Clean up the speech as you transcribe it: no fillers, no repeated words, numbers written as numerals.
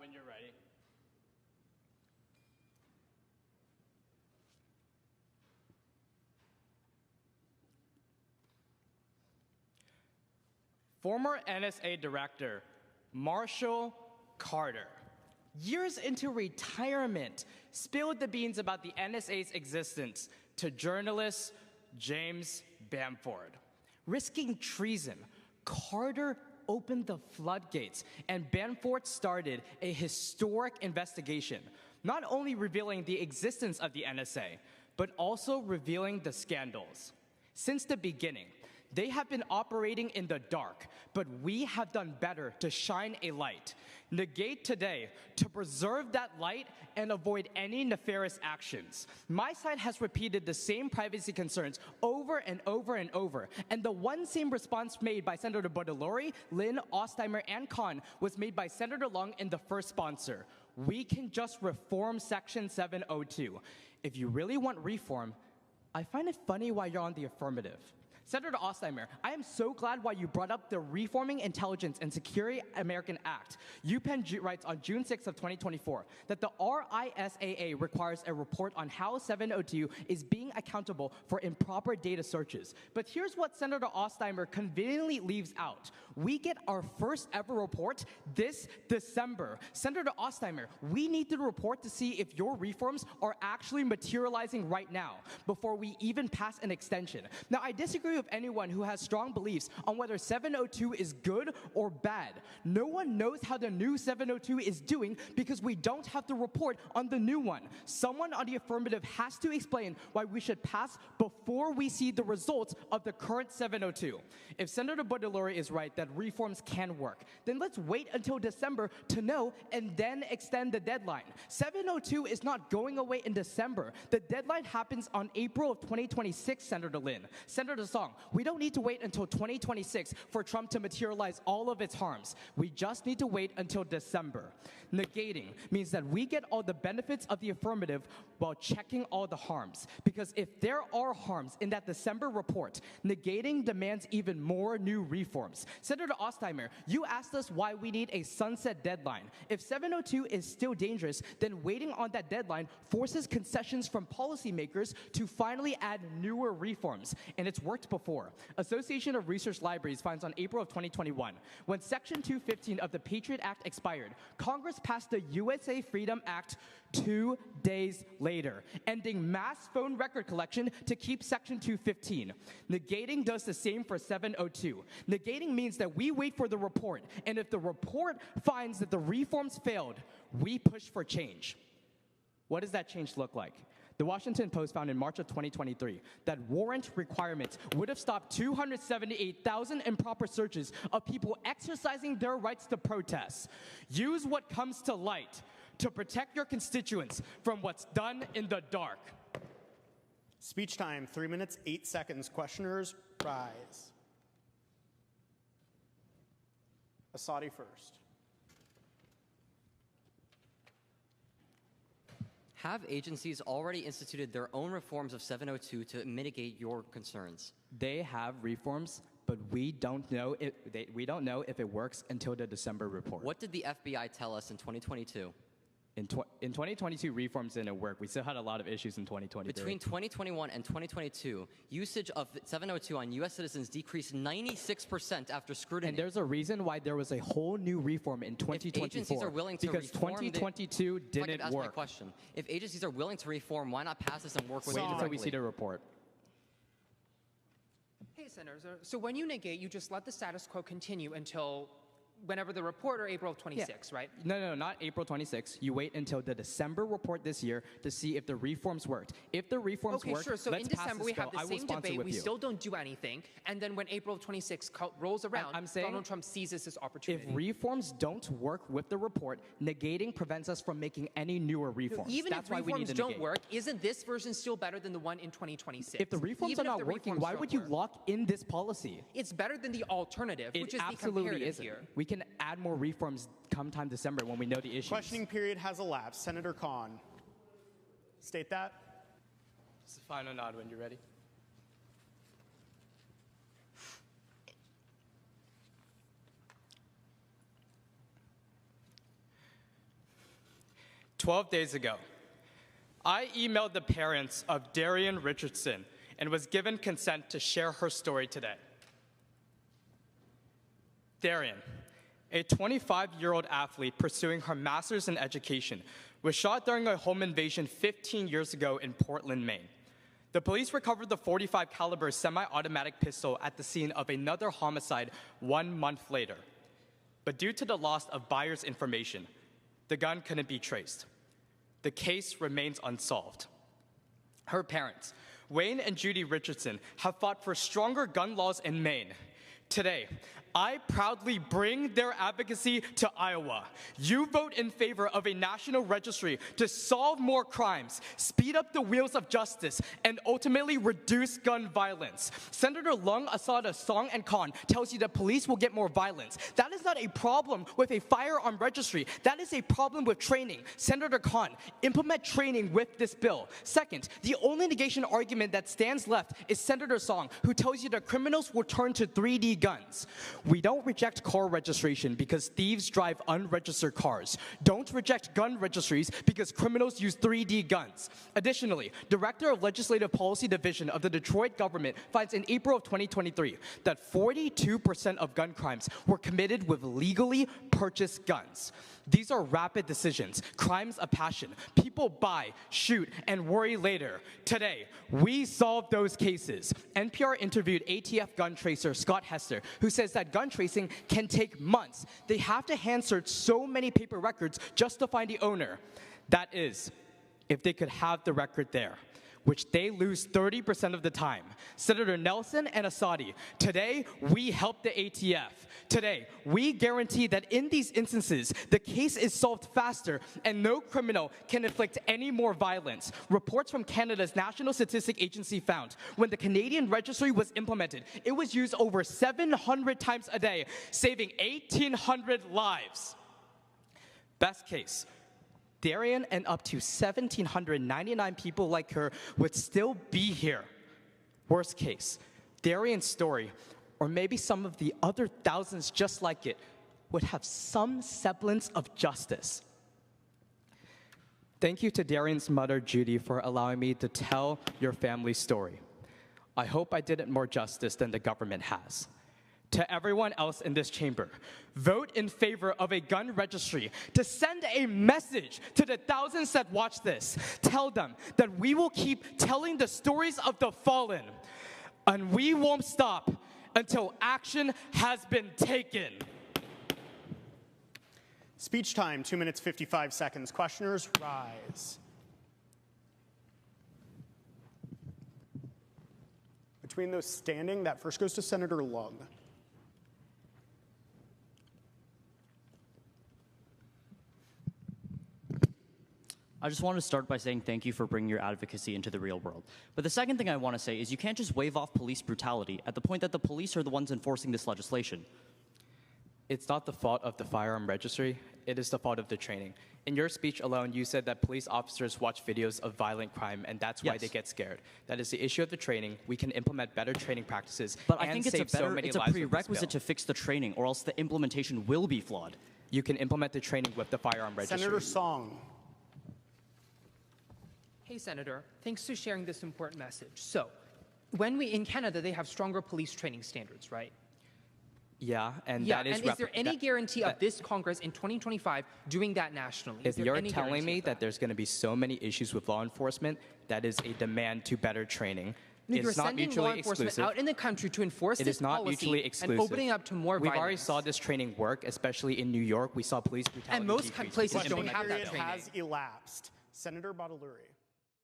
when you're ready. Former NSA Director Marshall Carter, years into retirement, spilled the beans about the NSA's existence to journalist James Bamford. Risking treason, Carter opened the floodgates, and Bamford started a historic investigation, not only revealing the existence of the NSA, but also revealing the scandals. Since the beginning, they have been operating in the dark, but we have done better to shine a light. Negate today to preserve that light and avoid any nefarious actions. My side has repeated the same privacy concerns over and over and over, and the one same response made by Senator Baudelaire, Lin, Ostheimer, and Khan was made by Senator Long in the first sponsor. We can just reform Section 702. If you really want reform, I find it funny why you're on the affirmative. Senator Ostheimer, I am so glad why you brought up the Reforming Intelligence and Security American Act. UPenn writes on June 6th of 2024 that the RISAA requires a report on how 702 is being accountable for improper data searches. But here's what Senator Ostheimer conveniently leaves out. We get our first ever report this December. Senator Ostheimer, we need the report to see if your reforms are actually materializing right now before we even pass an extension. Now, I disagree with anyone who has strong beliefs on whether 702 is good or bad. No one knows how the new 702 is doing because we don't have the report on the new one. Someone on the affirmative has to explain why we should pass before we see the results of the current 702. If Senator Baudelaire is right that reforms can work, then let's wait until December to know and then extend the deadline. 702 is not going away in December. The deadline happens on April of 2026, Senator Lin. Senator Song, we don't need to wait until 2026 for Trump to materialize all of its harms. We just need to wait until December. Negating means that we get all the benefits of the affirmative while checking all the harms. Because if there are harms in that December report, negating demands even more new reforms. Senator Ostheimer, you asked us why we need a sunset deadline. If 702 is still dangerous, then waiting on that deadline forces concessions from policymakers to finally add newer reforms. And it's worked before. Association of Research Libraries finds on April of 2021, when Section 215 of the Patriot Act expired, Congress passed the USA Freedom Act 2 days later, ending mass phone record collection to keep Section 215. Negating does the same for 702. Negating means that we wait for the report, and if the report finds that the reforms failed, we push for change. What does that change look like? The Washington Post found in March of 2023 that warrant requirements would have stopped 278,000 improper searches of people exercising their rights to protest. Use what comes to light to protect your constituents from what's done in the dark. Speech time, 3 minutes, 8 seconds. Questioners, rise. Asadi first. Have agencies already instituted their own reforms of 702 to mitigate your concerns? They have reforms, but we don't know if it works until the December report. What did the FBI tell us in 2022? In 2022, reforms didn't work. We still had a lot of issues in 2023. Between 2021 and 2022, usage of 702 on U.S. citizens decreased 96% after scrutiny. And there's a reason why there was a whole new reform in 2024. If agencies are willing to because reform 2022 didn't ask work. My question. If agencies are willing to reform, why not pass this and work with Wait it until we see the report. Hey, Senator. So when you negate, you just let the status quo continue until whenever the report, or April of 26, right? No, not April 26. You wait until the December report this year to see if the reforms worked. If the reforms work, sure. So let's in pass December, this we bill. have the I will same sponsor debate. with We you. still don't do anything. And then when April of 26 rolls around, Donald Trump seizes this opportunity. If reforms don't work with the report, negating prevents us from making any newer reforms. Even That's if why we need reforms to don't negate. work, isn't this version still better than the one in 2026? If the reforms Even are if not the working, reforms why don't would you work. lock in this policy? It's better than the alternative, which is the absolutely comparative isn't. here. We can add more reforms come time December when we know the issues. Questioning period has elapsed. Senator Khan, state that. Just a final nod when you're ready. 12 days ago, I emailed the parents of Darian Richardson and was given consent to share her story today. Darian, a 25-year-old athlete pursuing her master's in education, was shot during a home invasion 15 years ago in Portland, Maine. The police recovered the .45 caliber semi-automatic pistol at the scene of another homicide 1 month later. But due to the loss of buyer's information, the gun couldn't be traced. The case remains unsolved. Her parents, Wayne and Judy Richardson, have fought for stronger gun laws in Maine. Today, I proudly bring their advocacy to Iowa. You vote in favor of a national registry to solve more crimes, speed up the wheels of justice, and ultimately reduce gun violence. Senator Lung Asada Song and Khan tells you that police will get more violence. That is not a problem with a firearm registry. That is a problem with training. Senator Khan, implement training with this bill. Second, the only negation argument that stands left is Senator Song, who tells you that criminals will turn to 3D guns. We don't reject car registration because thieves drive unregistered cars. Don't reject gun registries because criminals use 3D guns. Additionally, Director of Legislative Policy Division of the Detroit government finds in April of 2023 that 42% of gun crimes were committed with legally purchased guns. These are rapid decisions, crimes of passion. People buy, shoot, and worry later. Today, we solve those cases. NPR interviewed ATF gun tracer Scott Hester, who says that gun tracing can take months. They have to hand search so many paper records just to find the owner. That is, if they could have the record there, which they lose 30% of the time. Senator Nelson and Asadi, today we help the ATF. Today, we guarantee that in these instances, the case is solved faster and no criminal can inflict any more violence. Reports from Canada's National Statistic Agency found when the Canadian registry was implemented, it was used over 700 times a day, saving 1,800 lives. Best case, Darian and up to 1,799 people like her would still be here. Worst case, Darian's story, or maybe some of the other thousands just like it, would have some semblance of justice. Thank you to Darian's mother, Judy, for allowing me to tell your family's story. I hope I did it more justice than the government has. To everyone else in this chamber, vote in favor of a gun registry to send a message to the thousands that watch this. Tell them that we will keep telling the stories of the fallen, and we won't stop until action has been taken. Speech time, 2 minutes, 55 seconds. Questioners, rise. Between those standing, that first goes to Senator Lung. I just want to start by saying thank you for bringing your advocacy into the real world. But the second thing I want to say is you can't just wave off police brutality at the point that the police are the ones enforcing this legislation. It's not the fault of the firearm registry, it is the fault of the training. In your speech alone, you said that police officers watch videos of violent crime and that's why they get scared. That is the issue of the training. We can implement better training practices But and I think save so many it's a lives with this prerequisite bill. to fix the training, or else the implementation will be flawed. You can implement the training with the firearm registry. Senator Song. Hey, Senator, thanks for sharing this important message. So, in Canada, they have stronger police training standards, right? Yeah, and Yeah, that is... and is there any guarantee of this Congress in 2025 doing that nationally? If you're telling me that there's going to be so many issues with law enforcement, that is a demand to better training. You're It's not sending law mutually enforcement exclusive. out in the country to enforce It this is not policy mutually exclusive. and opening up to more We've violence. already saw this training work, especially in New York. We saw police brutality And most decrease. places We can don't implement have that that training. Has elapsed. Senator Badaluri.